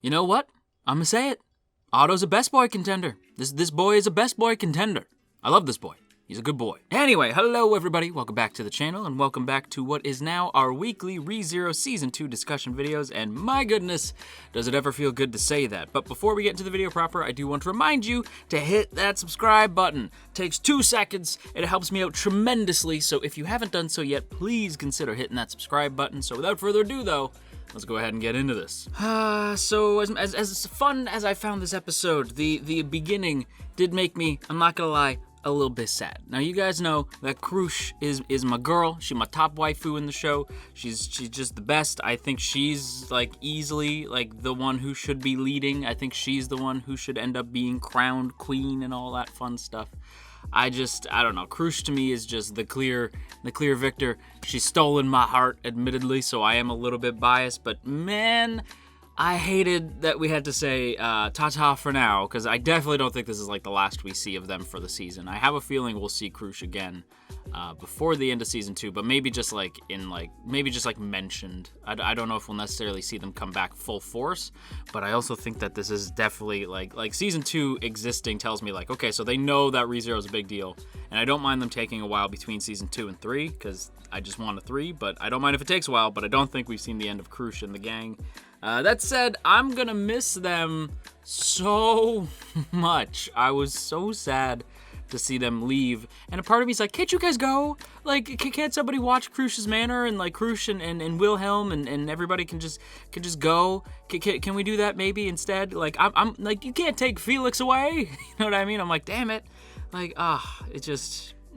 You know what? I'm gonna say it. Otto's a best boy contender. This boy is a best boy contender. I love this boy. He's a good boy. Anyway, hello everybody. Welcome back to the channel and welcome back to what is now our weekly ReZero Season 2 discussion videos. And my goodness, does it ever feel good to say that. But before we get into the video proper, I do want to remind you to hit that subscribe button. It takes 2 seconds. It helps me out tremendously. So if you haven't done so yet, please consider hitting that subscribe button. So without further ado though, let's go ahead and get into this. So as fun as I found this episode, the beginning did make me, I'm not gonna lie, a little bit sad. Now you guys know that Krush is my girl. She's my top waifu in the show. She's just the best. I think she's like easily like the one who should be leading. I think she's the one who should end up being crowned queen and all that fun stuff. I don't know. Krush to me is just the clear victor. She's stolen my heart, admittedly, so I am a little bit biased, but man, I hated that we had to say ta-ta for now, because I definitely don't think this is like the last we see of them for the season. I have a feeling we'll see Krush again before the end of season 2, but maybe just like mentioned. I don't know if we'll necessarily see them come back full force, but I also think that this is definitely like season 2 existing tells me like, okay, so they know that ReZero is a big deal, and I don't mind them taking a while between season 2 and 3, because I just want a 3, but I don't mind if it takes a while, but I don't think we've seen the end of Krush and the gang. That said, I'm gonna miss them so much. I was so sad to see them leave, and a part of me's like, can't you guys go? Like, can't somebody watch Krush's Manor, and like Krush and Wilhelm and everybody can just go? Can we do that maybe instead? Like, I'm like, you can't take Felix away. You know what I mean? I'm like, damn it. Like,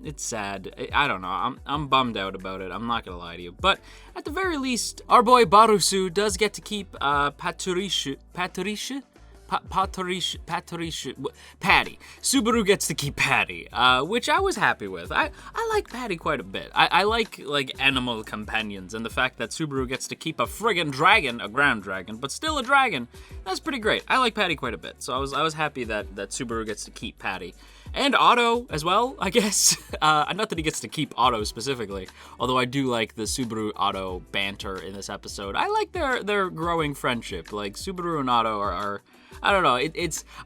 it's sad. I don't know. I'm bummed out about it. I'm not gonna lie to you. But at the very least, our boy Barusu does get to keep Patty. Subaru gets to keep Patty, which I was happy with. I like Patty quite a bit. I like animal companions, and the fact that Subaru gets to keep a friggin' dragon, a ground dragon, but still a dragon, that's pretty great. I like Patty quite a bit, so I was happy that Subaru gets to keep Patty. And Otto as well, I guess. Not that he gets to keep Otto specifically, although I do like the Subaru-Otto banter in this episode. I like their growing friendship. Like, Subaru and Otto are I don't know, I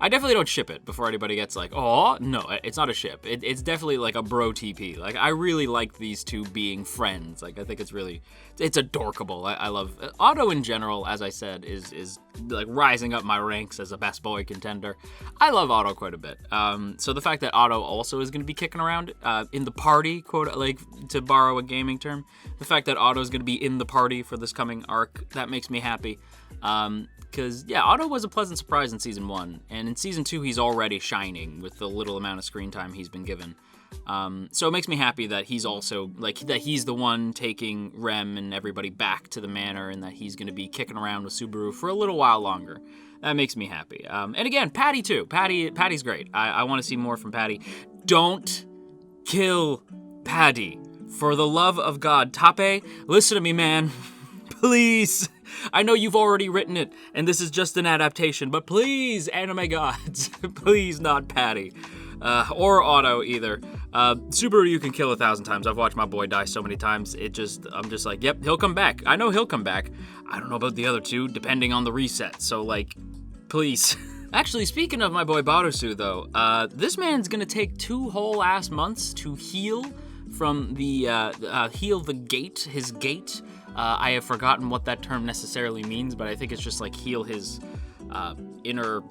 definitely don't ship it before anybody gets like, oh, no, it's not a ship. It's definitely like a bro TP. Like, I really like these two being friends. Like, I think it's adorkable. I love, Otto in general, as I said, is like rising up my ranks as a best boy contender. I love Otto quite a bit. So the fact that Otto also is going to be kicking around in the party, quote, like, to borrow a gaming term, the fact that Otto is going to be in the party for this coming arc, that makes me happy. Because, yeah, Otto was a pleasant surprise in Season 1, and in Season 2, he's already shining with the little amount of screen time he's been given. So it makes me happy that he's also, like, that he's the one taking Rem and everybody back to the manor, and that he's going to be kicking around with Subaru for a little while longer. That makes me happy. And again, Patty, too. Patty's great. I want to see more from Patty. Don't kill Patty. For the love of God. Tape, listen to me, man. Please. I know you've already written it, and this is just an adaptation, but please, anime gods, please not Patty. Or Otto, either. Subaru you can kill 1,000 times. I've watched my boy die so many times, I'm just like, yep, he'll come back. I know he'll come back. I don't know about the other two, depending on the reset, so, like, please. Actually, speaking of my boy Barusu, though, this man's gonna take 2 whole ass months to heal from heal his gate. I have forgotten what that term necessarily means, but I think it's just like heal his inner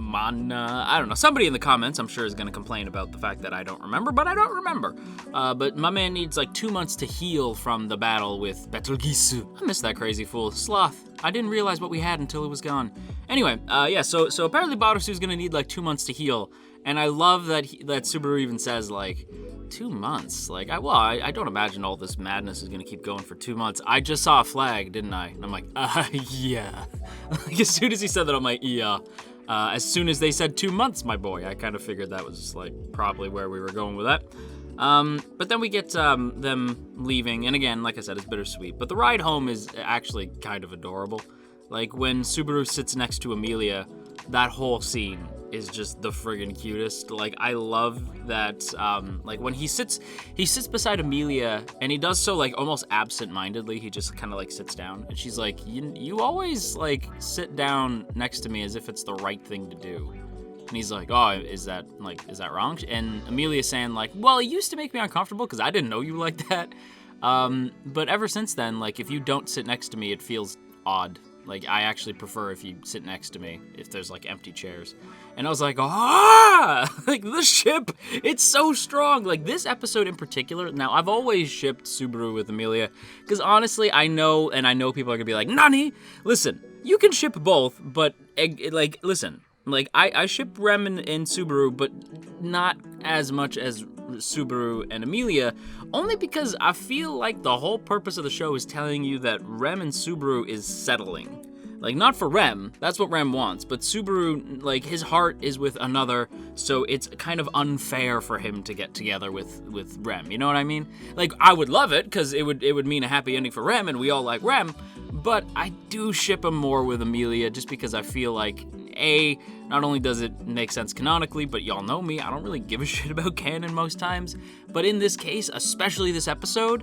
mana. I don't know. Somebody in the comments, I'm sure, is going to complain about the fact that I don't remember, but I don't remember. But my man needs like 2 months to heal from the battle with Betelgeuse. I miss that crazy fool. Sloth. I didn't realize what we had until it was gone. Anyway, yeah, so apparently Barusu's going to need like 2 months to heal, and I love that that Subaru even says like, 2 months? Like, I don't imagine all this madness is gonna keep going for 2 months. I just saw a flag, didn't I? And I'm like, yeah. Like, as soon as he said that, I'm like, yeah. As soon as they said 2 months, my boy, I kind of figured that was, like, probably where we were going with that. But then we get them leaving, and again, like I said, it's bittersweet. But the ride home is actually kind of adorable. Like, when Subaru sits next to Amelia, that whole scene is just the friggin' cutest. Like, I love that, like, when he sits beside Amelia, and he does so, like, almost absent-mindedly. He just kind of, like, sits down, and she's like, you always, like, sit down next to me as if it's the right thing to do. And he's like, oh, is that wrong? And Amelia's saying, like, well, it used to make me uncomfortable because I didn't know you like that. But ever since then, like, if you don't sit next to me, it feels odd. Like, I actually prefer if you sit next to me, if there's, like, empty chairs. And I was like, like, the ship, it's so strong. Like, this episode in particular, now, I've always shipped Subaru with Amelia, because honestly, I know people are gonna be like, Nani? Listen, you can ship both, but, like, listen, like, I ship Rem and Subaru, but not as much as Subaru and Amelia, only because I feel like the whole purpose of the show is telling you that Rem and Subaru is settling. Like, not for Rem, that's what Rem wants, but Subaru, like, his heart is with another, so it's kind of unfair for him to get together with Rem, you know what I mean? Like, I would love it, because it would mean a happy ending for Rem, and we all like Rem, but I do ship him more with Amelia, just because I feel like, not only does it make sense canonically, but y'all know me, I don't really give a shit about canon most times, but in this case, especially this episode,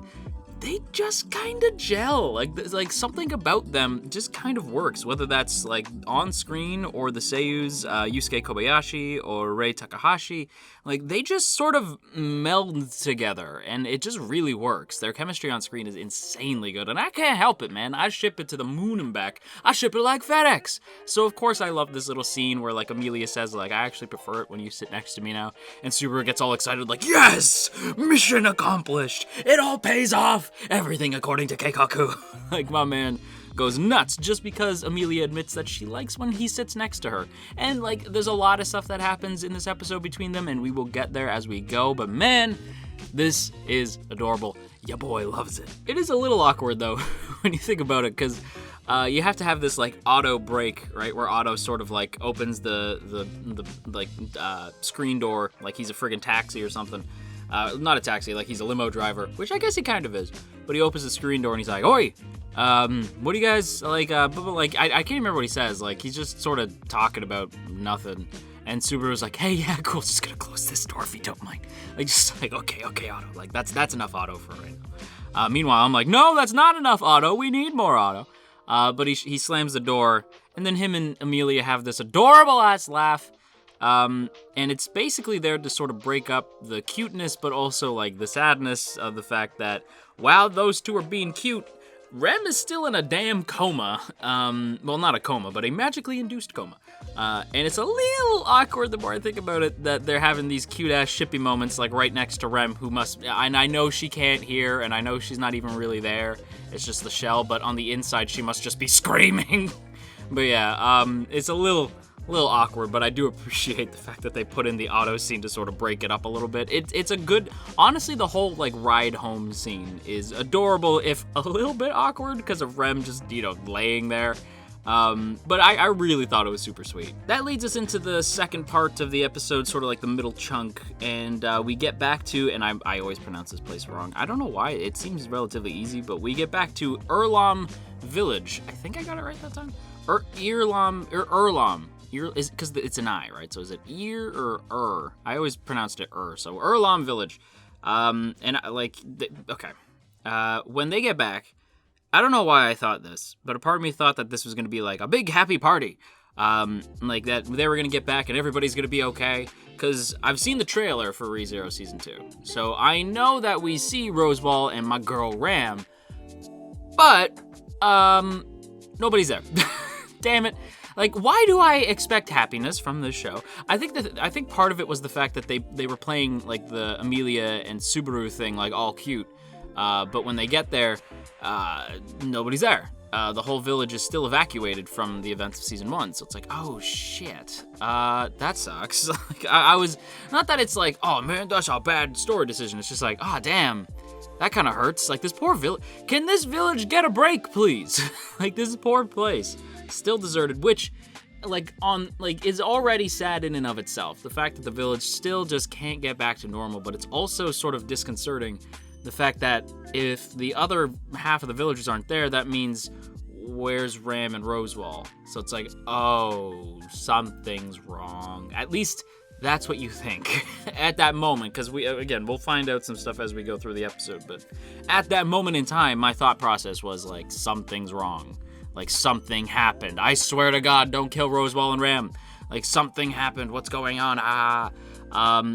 they just kind of gel. Like something about them just kind of works, whether that's like on screen or the seiyus, Yusuke Kobayashi or Rei Takahashi. Like, they just sort of meld together, and it just really works. Their chemistry on screen is insanely good, and I can't help it, man. I ship it to the moon and back. I ship it like FedEx. So, of course, I love this little scene where, like, Amelia says, like, I actually prefer it when you sit next to me now, and Subaru gets all excited, like, yes! Mission accomplished! It all pays off! Everything according to Keikaku. Like, my man goes nuts just because Amelia admits that she likes when he sits next to her. And, like, there's a lot of stuff that happens in this episode between them, and we will get there as we go, but man, this is adorable. Ya boy loves it. It is a little awkward, though, when you think about it, because you have to have this, like, auto break, right, where Otto sort of, like, opens the screen door like he's a friggin' taxi or something. Not a taxi, like he's a limo driver, which I guess he kind of is. But he opens the screen door and he's like, oi, what do you guys, like, I can't remember what he says. Like, he's just sort of talking about nothing. And Subaru's like, hey, yeah, cool, just gonna close this door if you don't mind. Like, just like, okay, Otto. Like, that's enough Otto for right now. Meanwhile, I'm like, no, that's not enough Otto. We need more Otto. But he slams the door, and then him and Amelia have this adorable-ass laugh. And it's basically there to sort of break up the cuteness, but also, like, the sadness of the fact that while those two are being cute, Rem is still in a damn coma. Well, not a coma, but a magically induced coma. And it's a little awkward the more I think about it, that they're having these cute-ass shippy moments, like, right next to Rem, who must, and I know she can't hear, and I know she's not even really there. It's just the shell, but on the inside, she must just be screaming. But yeah, it's a little awkward, but I do appreciate the fact that they put in the auto scene to sort of break it up a little bit. It's a good, honestly, the whole, like, ride home scene is adorable, if a little bit awkward because of Rem just, laying there. But I really thought it was super sweet. That leads us into the second part of the episode, sort of like the middle chunk, and we get back to, and I always pronounce this place wrong. I don't know why, it seems relatively easy, but we get back to Erlam Village. I think I got it right that time? Erlam. Because it's an I, right? So is it ear or I always pronounced it so Erlam Village. When they get back, I don't know why I thought this, but a part of me thought that this was going to be like a big happy party. Like that they were going to get back and everybody's going to be okay. Because I've seen the trailer for ReZero Season 2. So I know that we see Roseball and my girl Ram. But, nobody's there. Damn it. Like, why do I expect happiness from this show? I think part of it was the fact that they were playing, like, the Amelia and Subaru thing, like, all cute. But when they get there, nobody's there. The whole village is still evacuated from the events of Season 1. So it's like, oh, shit. That sucks. Like, I was... Not that it's like, oh, man, that's a bad story decision. It's just like, oh, damn. That kind of hurts. Like, this poor village... Can this village get a break, please? Like, this poor place. Still deserted, which, is already sad in and of itself. The fact that the village still just can't get back to normal, but it's also sort of disconcerting. The fact that if the other half of the villagers aren't there, that means where's Ram and Rosewall? So it's like, oh, something's wrong. At least that's what you think at that moment, because we'll find out some stuff as we go through the episode, but at that moment in time, my thought process was like, something's wrong. Like, something happened. I swear to God, don't kill Rosewall and Ram. Like, something happened. What's going on?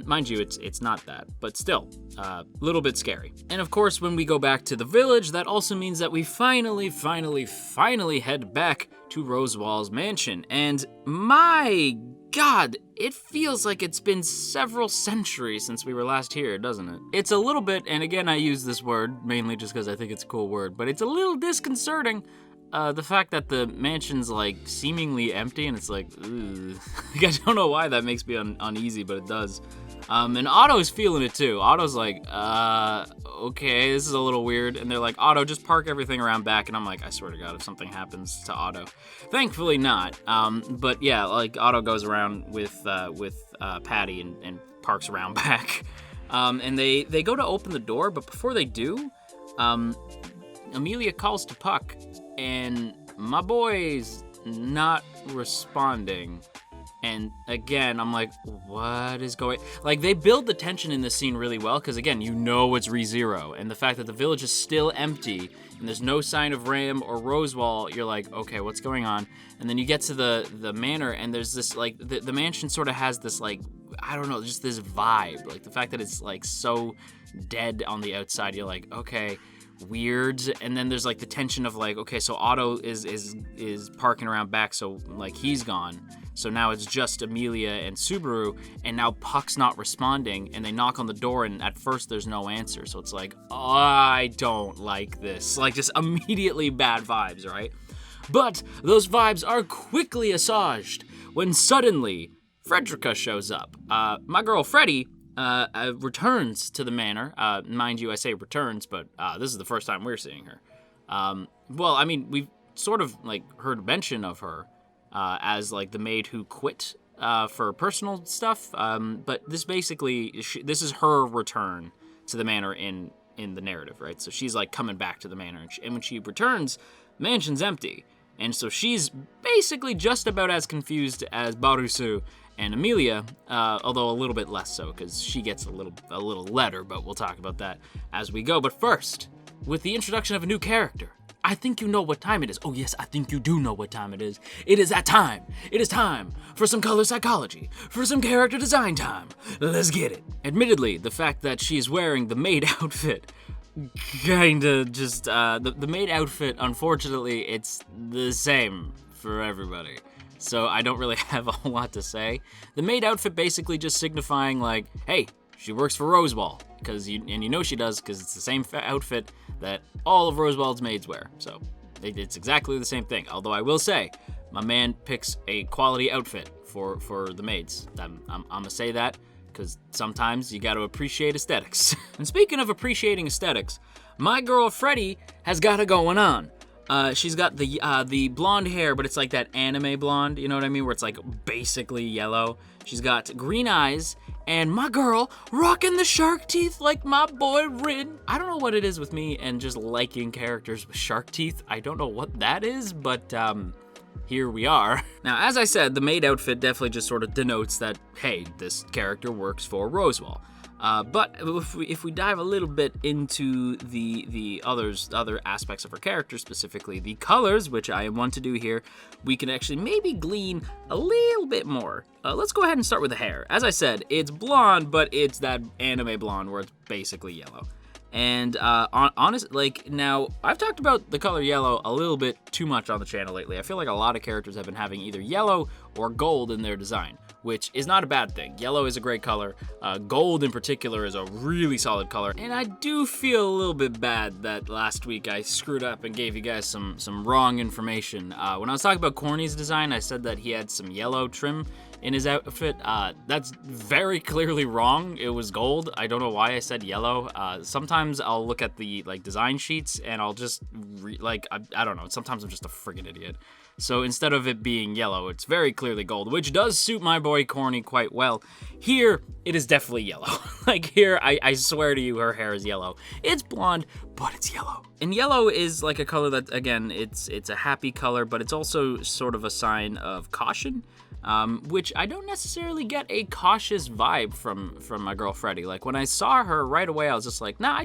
Mind you, it's not that, but still, a little bit scary. And of course, when we go back to the village, that also means that we finally head back to Rosewall's mansion. And my God, it feels like it's been several centuries since we were last here, doesn't it? It's a little bit, and again, I use this word mainly just because I think it's a cool word, but it's a little disconcerting. The fact that the mansion's, like, seemingly empty, and it's like, ugh. I don't know why that makes me uneasy, but it does. And Otto's feeling it, too. Otto's like, okay, this is a little weird. And they're like, Otto, just park everything around back. And I'm like, I swear to God, if something happens to Otto. Thankfully not. But yeah, like, Otto goes around with Patty and parks around back. And they go to open the door, but before they do, Amelia calls to Puck, and my boy's not responding. And again, I'm like, what is going... Like, they build the tension in this scene really well, because again, you know it's ReZero, and the fact that the village is still empty, and there's no sign of Ram or Rosewall, you're like, okay, what's going on? And then you get to the manor, and there's this, like, the mansion sort of has this, like, I don't know, just this vibe. Like, the fact that it's, like, so dead on the outside, you're like, okay... weird. And then there's like the tension of like, okay, so Otto is parking around back, so like he's gone, so now it's just Amelia and Subaru, and now Puck's not responding, and they knock on the door, and at first there's no answer, so it's like, oh, I don't like this, like just immediately bad vibes, right? But those vibes are quickly assuaged when suddenly Frederica shows up. My girl Freddie returns to the manor. Mind you, I say returns, but this is the first time we're seeing her. Well, I mean, we've sort of like heard mention of her as like the maid who quit for personal stuff. But this basically, this is her return to the manor in the narrative, right? So she's like coming back to the manor, and when she returns, the mansion's empty. And so she's basically just about as confused as Barusu and Amelia, although a little bit less so, because she gets a little letter, but we'll talk about that as we go. But first, with the introduction of a new character, I think you know what time it is. Oh yes, I think you do know what time it is. It is that time. It is time for some color psychology, for some character design time. Let's get it. Admittedly, the fact that she's wearing the maid outfit kinda just, the maid outfit, unfortunately, it's the same for everybody. So I don't really have a whole lot to say. The maid outfit basically just signifying like, hey, she works for Rosewall, and you know she does, because it's the same outfit that all of Rosewall's maids wear. So it's exactly the same thing. Although I will say, my man picks a quality outfit for the maids. I'm gonna say that, because sometimes you got to appreciate aesthetics. And speaking of appreciating aesthetics, my girl Freddie has got it going on. She's got the blonde hair, but it's like that anime blonde, you know what I mean? Where it's like basically yellow. She's got green eyes, and my girl rocking the shark teeth like my boy Rin. I don't know what it is with me and just liking characters with shark teeth. I don't know what that is, but here we are. Now, as I said, the maid outfit definitely just sort of denotes that, hey, this character works for Rosewall. But if we dive a little bit into the other aspects of her character, specifically the colors, which I am one to do here, we can actually maybe glean a little bit more. Let's go ahead and start with the hair. As I said, it's blonde, but it's that anime blonde where it's basically yellow. And now I've talked about the color yellow a little bit too much on the channel lately. I feel like a lot of characters have been having either yellow or gold in their design, which is not a bad thing. Yellow is a great color. Gold in particular is a really solid color. And I do feel a little bit bad that last week I screwed up and gave you guys some wrong information. When I was talking about Corny's design, I said that he had some yellow trim in his outfit. That's very clearly wrong. It was gold. I don't know why I said yellow. Sometimes I'll look at the design sheets and I'll just I don't know. Sometimes I'm just a friggin' idiot. So instead of it being yellow, it's very clearly gold, which does suit my boy Corny quite well. Here, it is definitely yellow. Like here, I swear to you, her hair is yellow. It's blonde, but it's yellow. And yellow is like a color that, again, it's a happy color, but it's also sort of a sign of caution. Which I don't necessarily get a cautious vibe from my girl Freddie. Like when I saw her right away, I was just like, nah,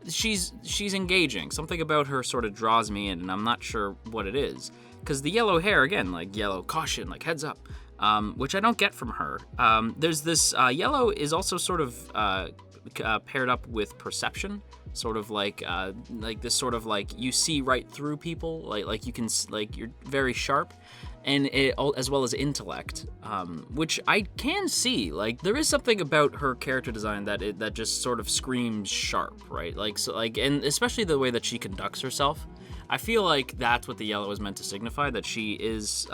she's engaging. Something about her sort of draws me in, and I'm not sure what it is. Because the yellow hair, again, like yellow caution, like heads up, which I don't get from her. There's this yellow is also sort of paired up with perception. Sort of like this sort of like you see right through people, like you can, like you're very sharp. And as well as intellect, which I can see. Like there is something about her character design that just sort of screams sharp, right? Like so, like, and especially the way that she conducts herself. I feel like that's what the yellow is meant to signify. That she is,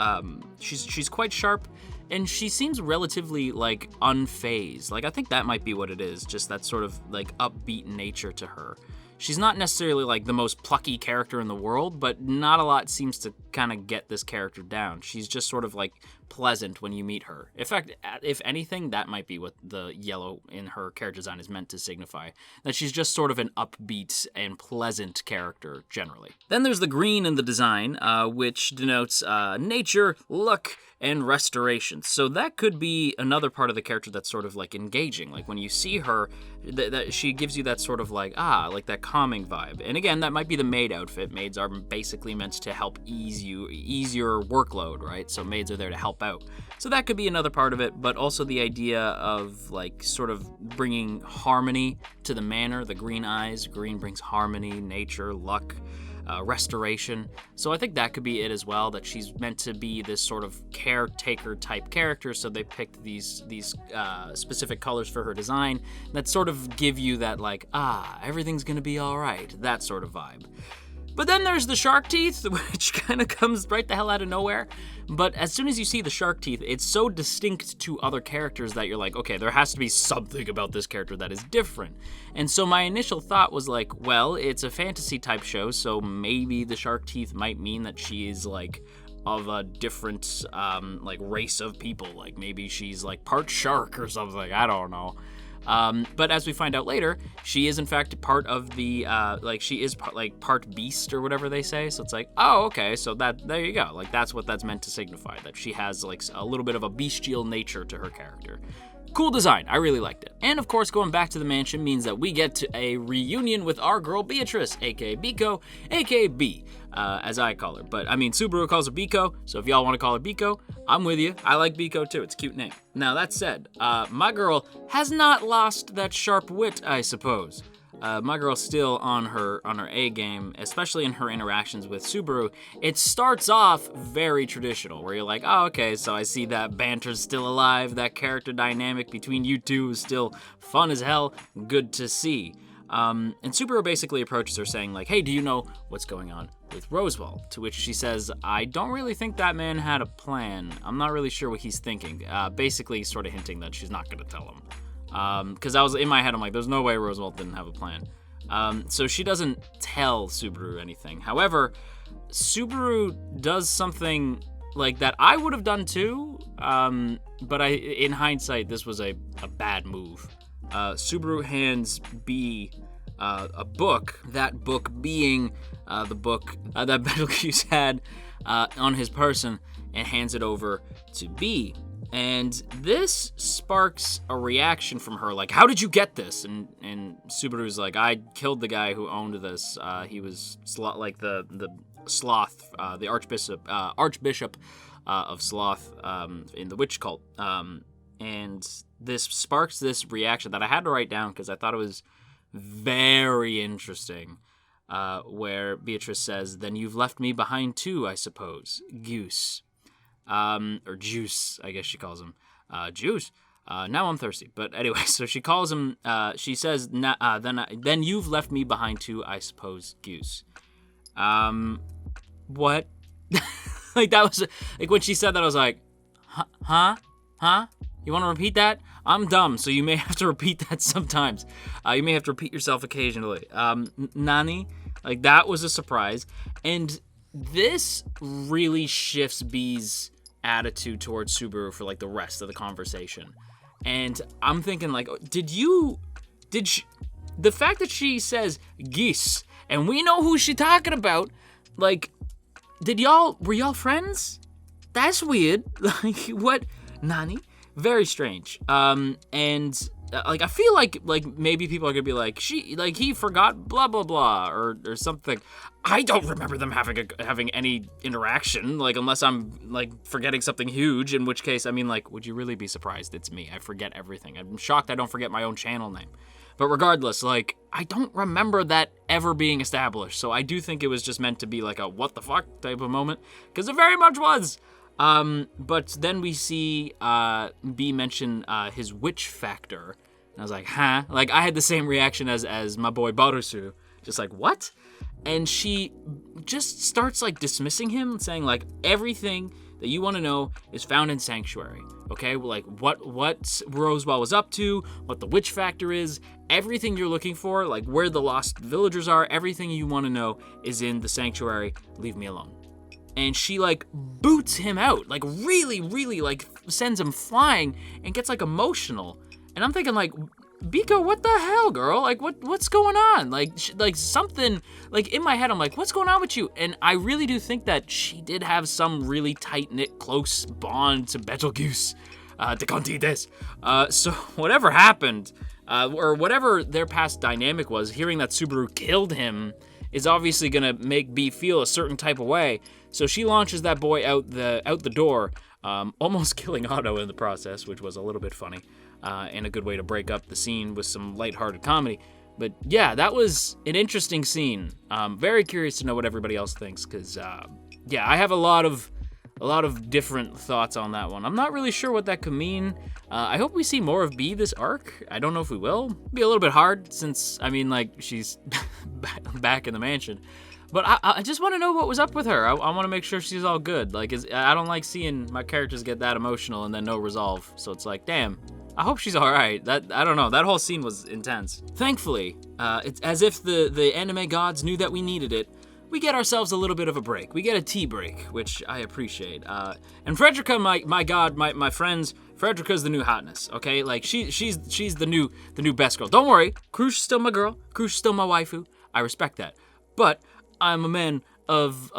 she's quite sharp, and she seems relatively like unfazed. Like I think that might be what it is. Just that sort of like upbeat nature to her. She's not necessarily like the most plucky character in the world, but not a lot seems to kind of get this character down. She's just sort of like pleasant when you meet her. In fact, if anything, that might be what the yellow in her character design is meant to signify. That she's just sort of an upbeat and pleasant character generally. Then there's the green in the design, which denotes nature, luck, and restoration. So that could be another part of the character that's sort of like engaging. Like when you see her, that she gives you that sort of like, like that calming vibe. And again, that might be the maid outfit. Maids are basically meant to help ease your workload, right? So maids are there to help out. So that could be another part of it, but also the idea of like sort of bringing harmony to the manor. The green eyes, green brings harmony, nature, luck, restoration. So I think that could be it as well, that she's meant to be this sort of caretaker type character, so they picked these specific colors for her design that sort of give you that like, everything's gonna be all right, that sort of vibe. But then there's the shark teeth, which kind of comes right the hell out of nowhere. But as soon as you see the shark teeth, it's so distinct to other characters that you're like, okay, there has to be something about this character that is different. And so my initial thought was like, well, it's a fantasy type show, so maybe the shark teeth might mean that she is like of a different like race of people. Like maybe she's like part shark or something, I don't know. But as we find out later, she is in fact part of the, she is part beast or whatever they say. So it's like, oh, okay, so there you go. Like that's what that's meant to signify, that she has like a little bit of a bestial nature to her character. Cool design, I really liked it. And of course, going back to the mansion means that we get to a reunion with our girl Beatrice, aka Biko, aka B, as I call her. But I mean, Subaru calls her Biko, so if y'all want to call her Biko, I'm with you. I like Biko too, it's a cute name. Now that said, my girl has not lost that sharp wit, I suppose. My girl's still on her A game, especially in her interactions with Subaru. It starts off very traditional, where you're like, oh, okay, so I see that banter's still alive, that character dynamic between you two is still fun as hell, good to see. And Subaru basically approaches her saying like, hey, do you know what's going on with Roswell? To which she says, I don't really think that man had a plan. I'm not really sure what he's thinking. Basically sort of hinting that she's not gonna tell him. Because I was in my head, I'm like, there's no way Roosevelt didn't have a plan. So she doesn't tell Subaru anything. However, Subaru does something like that I would have done too, but in hindsight, this was a bad move. Subaru hands B a book, that book being the book that Betelgeuse had on his person, and hands it over to B. And this sparks a reaction from her, like, how did you get this? And Subaru's like, I killed the guy who owned this. He was like the Sloth, the Archbishop of Sloth in the witch cult. And this sparks this reaction that I had to write down because I thought it was very interesting, where Beatrice says, then you've left me behind too, I suppose, Goose. Or Juice, I guess she calls him. Juice. Now I'm thirsty. But anyway, so she calls him, she says, then you've left me behind too, I suppose, Goose. What? Like, that was, like, when she said that, I was like, huh? You want to repeat that? I'm dumb, so you may have to repeat that sometimes. You may have to repeat yourself occasionally. Nani? Like, that was a surprise. And this really shifts B's attitude towards Subaru for like the rest of the conversation. And I'm thinking like, the fact that she says geese and we know who she talking about, like, were y'all friends? That's weird. Like, what? Nani? Very strange. Like, I feel like maybe people are gonna be like, he forgot blah blah blah or something. I don't remember them having any interaction, like, unless I'm like forgetting something huge, in which case, I mean, like, would you really be surprised? It's me. I forget everything. I'm shocked I don't forget my own channel name. But regardless, like, I don't remember that ever being established, so I do think it was just meant to be like a what the fuck type of moment, because it very much was. But then we see B mention his witch factor, and I was like, huh? Like, I had the same reaction as my boy Barusu, just like, what? And she just starts like dismissing him, saying like, everything that you want to know is found in Sanctuary, okay? Like, what Rosewell was up to, what the witch factor is, everything you're looking for, like where the lost villagers are, everything you want to know is in the Sanctuary. Leave me alone. And she like boots him out, like really, really like sends him flying and gets like emotional. And I'm thinking like, Biko, what the hell, girl? Like, what's going on? Like something, like in my head, I'm like, what's going on with you? And I really do think that she did have some really tight-knit, close bond to Betelgeuse, to Contides. So whatever happened, or whatever their past dynamic was, hearing that Subaru killed him is obviously gonna make B feel a certain type of way. So she launches that boy out the door, almost killing Otto in the process, which was a little bit funny, and a good way to break up the scene with some lighthearted comedy. But yeah, that was an interesting scene. Very curious to know what everybody else thinks, because yeah, I have a lot of different thoughts on that one. I'm not really sure what that could mean. I hope we see more of B this arc. I don't know if we will. It'll be a little bit hard since, I mean, like, she's back in the mansion. But I just want to know what was up with her. I want to make sure she's all good. Like, I don't like seeing my characters get that emotional and then no resolve. So it's like, damn, I hope she's all right. I don't know. That whole scene was intense. Thankfully, it's as if the anime gods knew that we needed it. We get ourselves a little bit of a break. We get a tea break, which I appreciate. And Frederica, my god, my friends, Frederica's the new hotness, okay? Like, she's the new best girl. Don't worry, Krush's still my girl. Krush's still my waifu. I respect that. But I'm a man of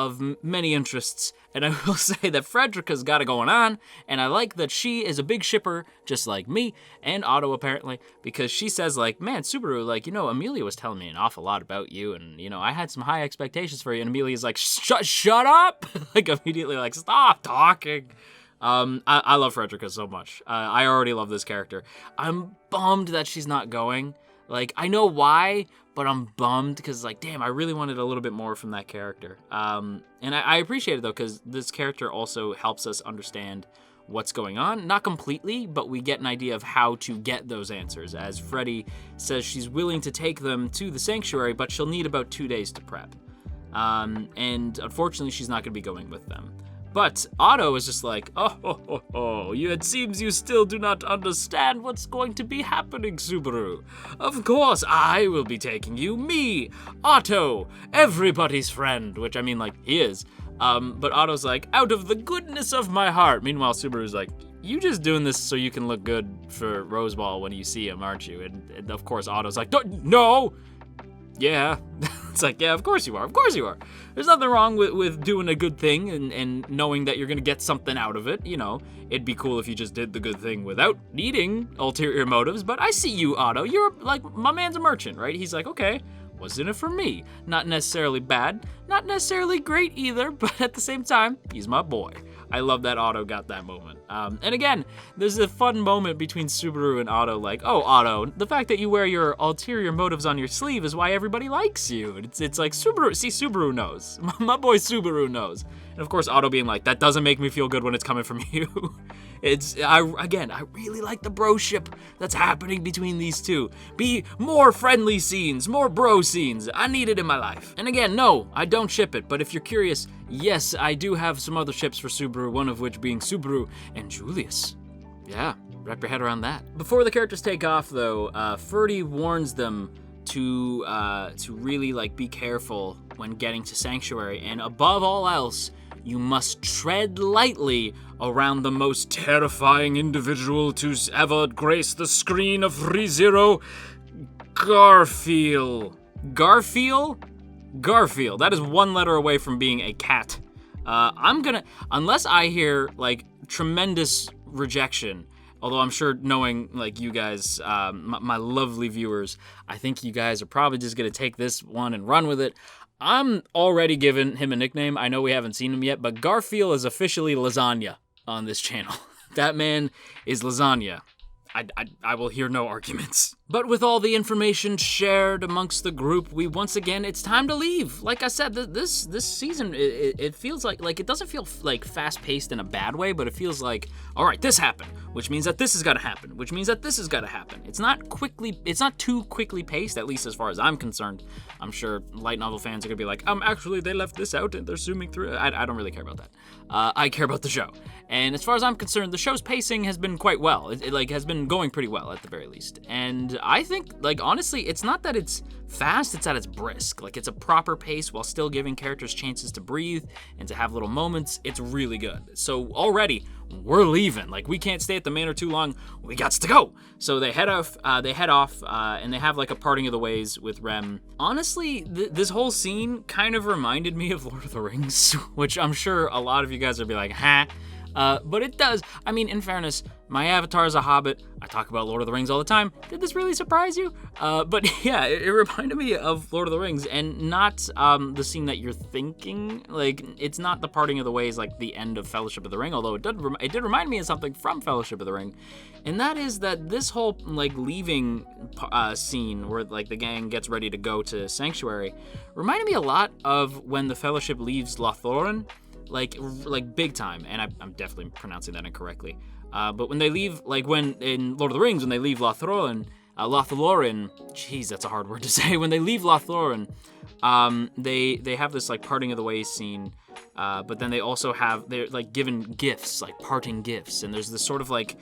many interests, and I will say that Frederica's got it going on, and I like that she is a big shipper, just like me, and Otto apparently, because she says like, man, Subaru, like, you know, Amelia was telling me an awful lot about you, and, you know, I had some high expectations for you, and Amelia's like, shut up! Like, immediately like, stop talking! I love Frederica so much. I already love this character. I'm bummed that she's not going. Like, I know why, but I'm bummed because, like, damn, I really wanted a little bit more from that character. And I appreciate it, though, because this character also helps us understand what's going on. Not completely, but we get an idea of how to get those answers, as Freddy says she's willing to take them to the Sanctuary, but she'll need about 2 days to prep. And unfortunately, she's not going to be going with them. But Otto is just like, it seems you still do not understand what's going to be happening, Subaru. Of course I will be taking you, me, Otto, everybody's friend, which I mean, like, he is. But Otto's like, out of the goodness of my heart. Meanwhile, Subaru's like, you just doing this so you can look good for Roseball when you see him, aren't you? And of course Otto's like, no! Yeah. It's like, yeah, of course you are. Of course you are. There's nothing wrong with doing a good thing and knowing that you're going to get something out of it. You know, it'd be cool if you just did the good thing without needing ulterior motives. But I see you, Otto. You're like, my man's a merchant, right? He's like, okay, what's in it for me? Not necessarily bad, not necessarily great either, but at the same time, he's my boy. I love that Otto got that moment. And again, there's a fun moment between Subaru and Otto, like, oh, Otto, the fact that you wear your ulterior motives on your sleeve is why everybody likes you. It's like, Subaru knows. My boy Subaru knows. And of course, Otto being like, that doesn't make me feel good when it's coming from you. I really like the broship that's happening between these two. Be more friendly scenes, more bro scenes. I need it in my life. And again, no, I don't ship it, but if you're curious, yes, I do have some other ships for Subaru, one of which being Subaru and Julius. Yeah, wrap your head around that. Before the characters take off, though, Ferdy warns them to really, like, be careful when getting to Sanctuary, and above all else, you must tread lightly around the most terrifying individual to ever grace the screen of ReZero, Garfield. Garfield? Garfield. That is one letter away from being a cat. Unless I hear, like, tremendous rejection, although I'm sure knowing, like, you guys, my lovely viewers, I think you guys are probably just gonna take this one and run with it. I'm already giving him a nickname. I know we haven't seen him yet, but Garfield is officially lasagna on this channel. That man is lasagna. I will hear no arguments. But with all the information shared amongst the group, once again, it's time to leave. Like I said, this season, it feels like it doesn't feel like fast-paced in a bad way, but it feels like, all right, this happened, which means that this has got to happen, which means that this has got to happen. It's not too quickly paced, at least as far as I'm concerned. I'm sure light novel fans are gonna be like, actually, they left this out and they're zooming through it. I don't really care about that. I care about the show. And as far as I'm concerned, the show's pacing has been quite well. It has been going pretty well at the very least. And I think, like, honestly, it's not that it's fast, it's that it's brisk. Like, it's a proper pace while still giving characters chances to breathe and to have little moments. It's really good. So already, we're leaving. Like, we can't stay at the manor too long. We gots to go. So they head off, and they have like a parting of the ways with Rem. Honestly, this whole scene kind of reminded me of Lord of the Rings, which I'm sure a lot of you guys will be like, huh? But it does. I mean, in fairness, my avatar is a hobbit. I talk about Lord of the Rings all the time. Did this really surprise you? But yeah, it reminded me of Lord of the Rings, and not the scene that you're thinking. Like, it's not the parting of the ways like the end of Fellowship of the Ring, although it did remind me of something from Fellowship of the Ring. And that is that this whole like leaving scene where like the gang gets ready to go to Sanctuary reminded me a lot of when the Fellowship leaves Lothlorien. Like big time, and I'm definitely pronouncing that incorrectly. But when they leave, like when in Lord of the Rings, when they leave Lothlorien, jeez, that's a hard word to say. When they leave Lothlorien, they have this like parting of the ways scene, but then they're like given gifts, like parting gifts, and there's this sort of like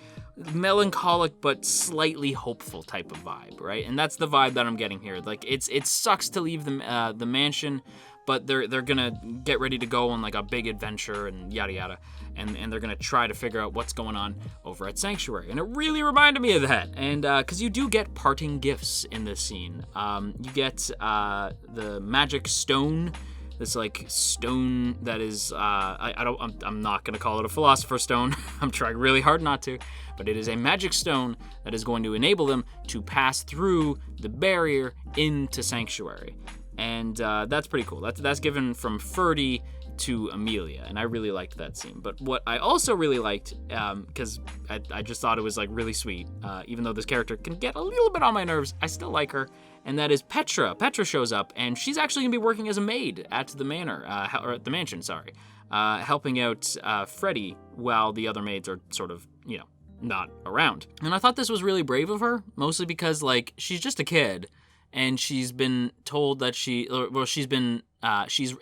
melancholic but slightly hopeful type of vibe, right? And that's the vibe that I'm getting here. Like it sucks to leave the mansion, but they're gonna get ready to go on like a big adventure and yada yada, and they're gonna try to figure out what's going on over at Sanctuary. And it really reminded me of that, and because you do get parting gifts in this scene. You get the magic stone, this like stone that is I'm not gonna call it a philosopher's stone. I'm trying really hard not to, but it is a magic stone that is going to enable them to pass through the barrier into Sanctuary. And that's pretty cool. That's given from Ferdy to Amelia, and I really liked that scene. But what I also really liked, because I just thought it was like really sweet, even though this character can get a little bit on my nerves, I still like her, and that is Petra. Petra shows up, and she's actually gonna be working as a maid at the manor, or at the mansion, helping out Freddy while the other maids are sort of, not around. And I thought this was really brave of her, mostly because like she's just a kid. And she's been told that she's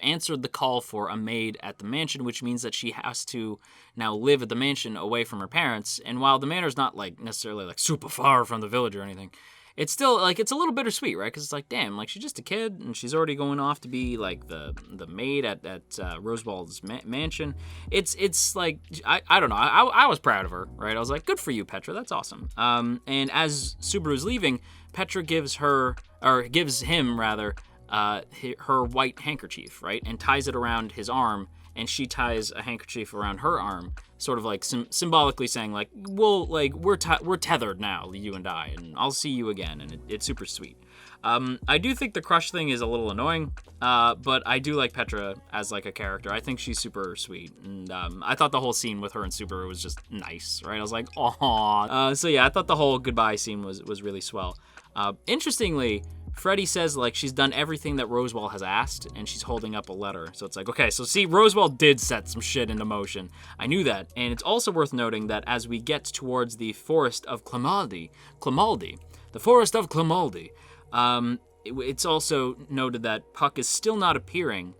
answered the call for a maid at the mansion, which means that she has to now live at the mansion away from her parents. And while the manor's not like necessarily like super far from the village or anything, it's still like it's a little bittersweet, right? Because it's like, damn, like she's just a kid and she's already going off to be like the maid at Rosewald's mansion. It's like I don't know. I was proud of her, right? I was like, good for you, Petra. That's awesome. And as Subaru's leaving, Petra gives him her white handkerchief, right? And ties it around his arm, and she ties a handkerchief around her arm, sort of like symbolically saying like, we're tethered now, you and I, and I'll see you again, and it's super sweet. I do think the crush thing is a little annoying, but I do like Petra as like a character. I think she's super sweet, and I thought the whole scene with her and Subaru was just nice, right? I was like, aww. So yeah, I thought the whole goodbye scene was really swell. Interestingly, Freddy says like she's done everything that Rosewald has asked, and she's holding up a letter. So it's like, okay, so see, Rosewald did set some shit into motion. I knew that. And it's also worth noting that as we get towards the forest of Clamaldi, the forest of Clamaldi, it's also noted that Puck is still not appearing,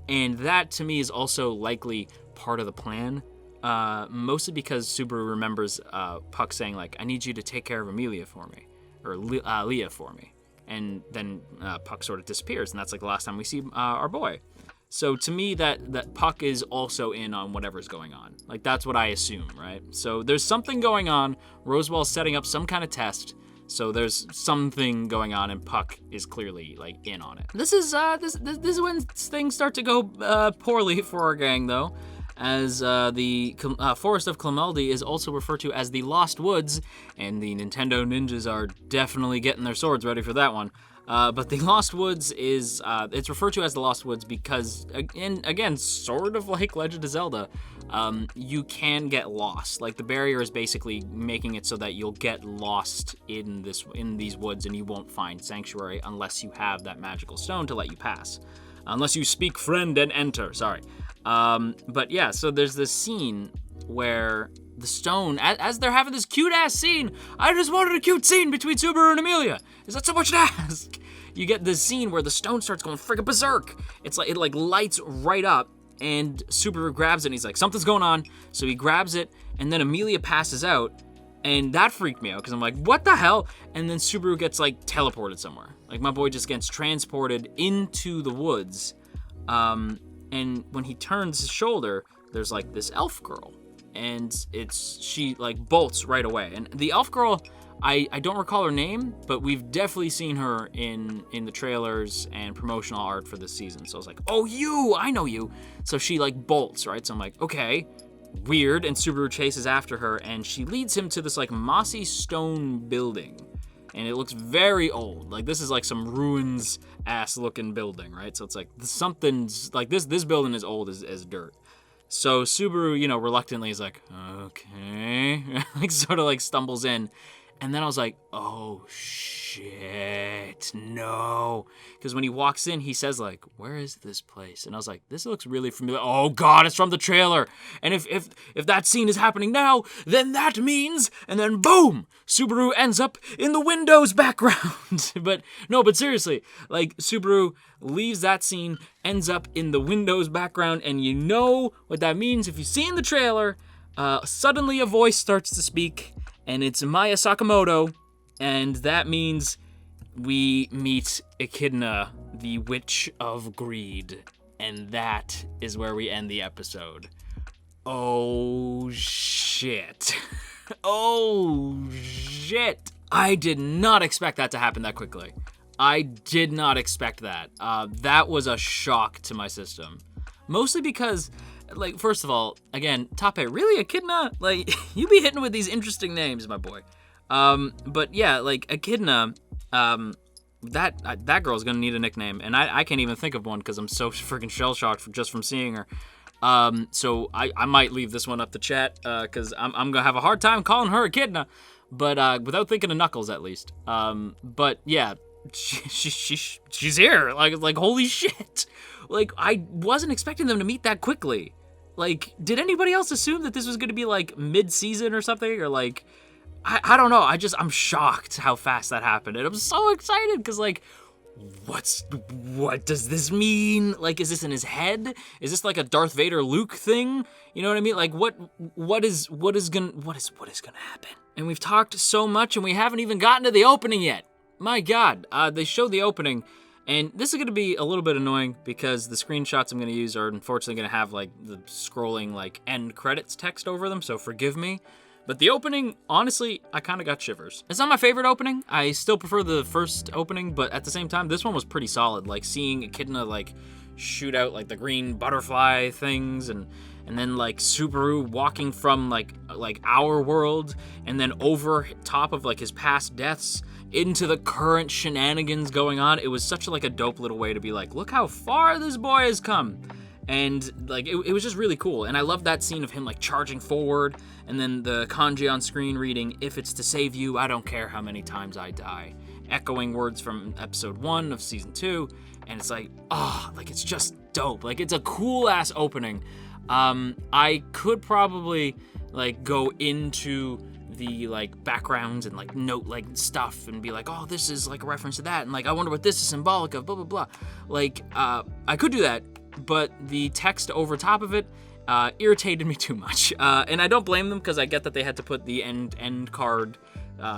and that to me is also likely part of the plan. Mostly because Subaru remembers Puck saying like, I need you to take care of Amelia for me, or Leah for me. and then Puck sort of disappears, and that's like the last time we see our boy. So to me, that Puck is also in on whatever's going on. Like, that's what I assume, right? So there's something going on. Roswell's setting up some kind of test. So there's something going on, and Puck is clearly, like, in on it. This is when things start to go poorly for our gang, though, as the Forest of Clomaldi is also referred to as the Lost Woods, and the Nintendo ninjas are definitely getting their swords ready for that one. But the Lost Woods is, it's referred to as the Lost Woods because, again, sort of like Legend of Zelda, you can get lost. Like, the barrier is basically making it so that you'll get lost in these woods and you won't find sanctuary unless you have that magical stone to let you pass. Unless you speak friend and enter, sorry. But yeah, so there's this scene where the stone, as they're having this cute-ass scene, I just wanted a cute scene between Subaru and Amelia. Is that so much to ask? You get this scene where the stone starts going friggin' berserk. It's like, it like lights right up, and Subaru grabs it, and he's like, something's going on. So he grabs it, and then Amelia passes out, and that freaked me out, because I'm like, what the hell? And then Subaru gets like teleported somewhere. Like, my boy just gets transported into the woods, and when he turns his shoulder, there's like this elf girl. And she like bolts right away. And the elf girl, I don't recall her name, but we've definitely seen her in the trailers and promotional art for this season. So I was like, oh, I know you. So she like bolts, right? So I'm like, okay, weird. And Subaru chases after her, and she leads him to this like mossy stone building. And it looks very old. Like, this is like some ruins ass looking building, right? So it's like something's like this building is old as dirt. So Subaru, reluctantly is like, okay, like sort of like stumbles in. And then I was like, oh shit, no. Because when he walks in, he says like, where is this place? And I was like, this looks really familiar. Oh God, it's from the trailer. And if that scene is happening now, then that means, and then boom, Subaru ends up in the Windows background. but seriously, like Subaru leaves that scene, ends up in the Windows background, and you know what that means. If you've seen the trailer, suddenly a voice starts to speak, and it's Maya Sakamoto, and that means we meet Echidna, the Witch of Greed, and that is where we end the episode. Oh shit. Oh shit. I did not expect that to happen that quickly. I did not expect that. That was a shock to my system. Mostly because, like, first of all, again, Tape, really, Echidna? Like, you be hitting with these interesting names, my boy. But yeah, like, Echidna, that girl's gonna need a nickname, and I can't even think of one because I'm so freaking shell-shocked just from seeing her. So I might leave this one up to chat, because I'm gonna have a hard time calling her Echidna, but without thinking of Knuckles, at least. But yeah, she's here, like holy shit. Like, I wasn't expecting them to meet that quickly. Like, did anybody else assume that this was going to be, like, mid-season or something? Or, like, I don't know. I'm shocked how fast that happened. And I'm so excited because, like, what does this mean? Like, is this in his head? Is this, like, a Darth Vader Luke thing? You know what I mean? Like, what is gonna happen? And we've talked so much and we haven't even gotten to the opening yet. My God, they showed the opening. And this is going to be a little bit annoying because the screenshots I'm going to use are unfortunately going to have like the scrolling like end credits text over them, so forgive me. But the opening, honestly, I kind of got shivers. It's not my favorite opening. I still prefer the first opening, but at the same time, this one was pretty solid. Like seeing Echidna like shoot out like the green butterfly things and then like Subaru walking from like our world and then over top of like his past deaths into the current shenanigans going on. It was such like a dope little way to be like, look how far this boy has come. And like it was just really cool. And I love that scene of him like charging forward and then the kanji on screen reading, if it's to save you, I don't care how many times I die. Echoing words from episode 1 of season 2. And it's like, like it's just dope. Like it's a cool ass opening. I could probably like go into the like backgrounds and like note like stuff and be like, oh, this is like a reference to that, and like I wonder what this is symbolic of, blah blah blah. Like I could do that, but the text over top of it irritated me too much, and I don't blame them because I get that they had to put the end card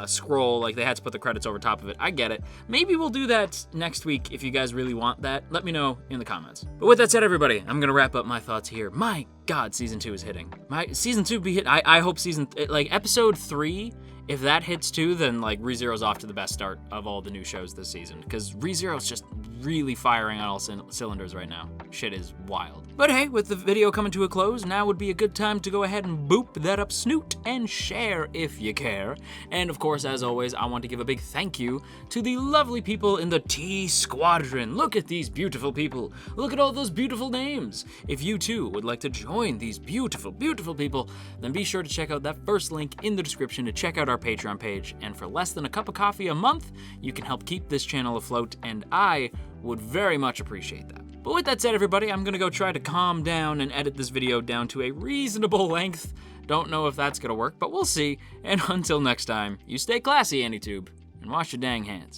scroll, like they had to put the credits over top of it. I get it. Maybe we'll do that next week if you guys really want that. Let me know in the comments. But with that said, everybody, I'm gonna wrap up my thoughts here. My God, season 2 is hitting. Season 2 be hit. I hope episode 3. If that hits too, then like ReZero's off to the best start of all the new shows this season, because ReZero's just really firing on all cylinders right now. Shit is wild. But hey, with the video coming to a close, now would be a good time to go ahead and boop that up snoot and share if you care. And of course, as always, I want to give a big thank you to the lovely people in the T Squadron. Look at these beautiful people. Look at all those beautiful names. If you too would like to join these beautiful, beautiful people, then be sure to check out that first link in the description to check out our Patreon page. And for less than a cup of coffee a month, you can help keep this channel afloat, and I would very much appreciate that. But with that said, everybody, I'm gonna go try to calm down and edit this video down to a reasonable length. Don't know if that's gonna work, but we'll see. And until next time, you stay classy, AnyTube, and wash your dang hands.